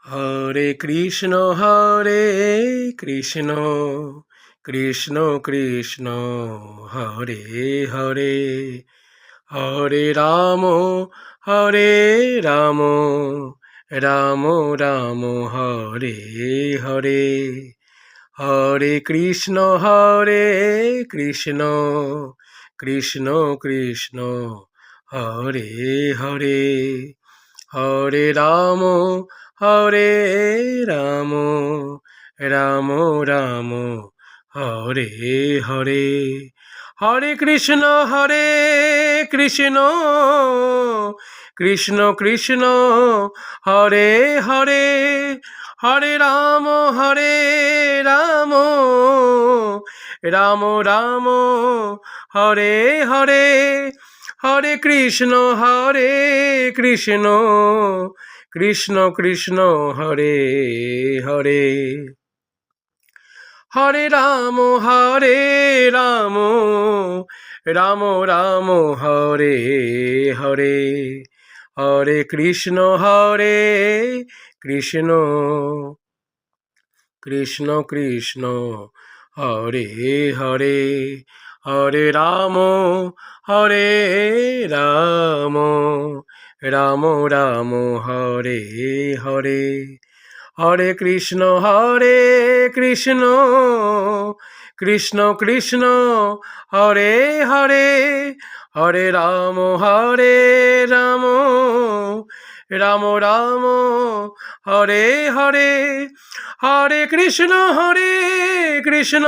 Hare Krishna Krishna Krishna Hare Hare, Hare Hare Ram Ram Ram Hare Hare, Hare Krishna Krishna Krishna Krishna Hare Hare, Hare Ram Ram Ram Ram Hare Hare, Hare Krishna Krishna Krishna Krishna Hare Hare, Hare Ram Ram Ram Ram Hare Hare, Hare Krishna Krishna Krishna Krishna Hare Hare, Hare Ram Ram Ram Ram Hare Hare, Hare Krishna Krishna Krishna Krishna Hare Hare, Hare Ram Ram Ram Ram Hare Hare, Hare Krishna Krishna Krishna Krishna Hare Hare, Hare Ram Ram Ram Ram Hare Hare, Hare Krishna Krishna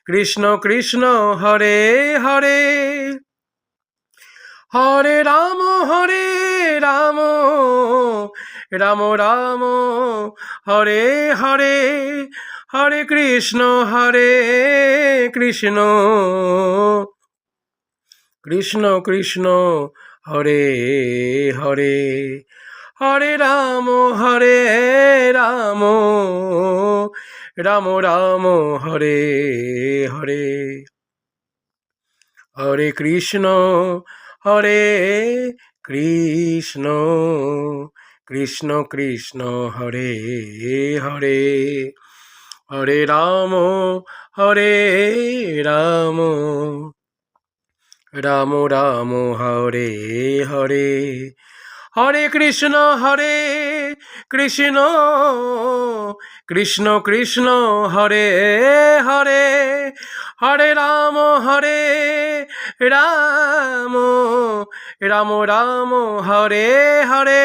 Krishna Krishna Hare Hare, Hare Ram Ram Ram Ram Hare Hare, Hare Krishna Krishna Krishna Krishna Hare Hare, Hare Ram Ram Ram Ram Hare Hare, Hare Krishna Krishna Krishna Krishna Hare Hare, Hare Ram Ram Ram Ram Hare Hare, Hare Krishna Krishna Krishna Krishna Hare Hare, Hare Ram Ram Ram Ram Hare Hare.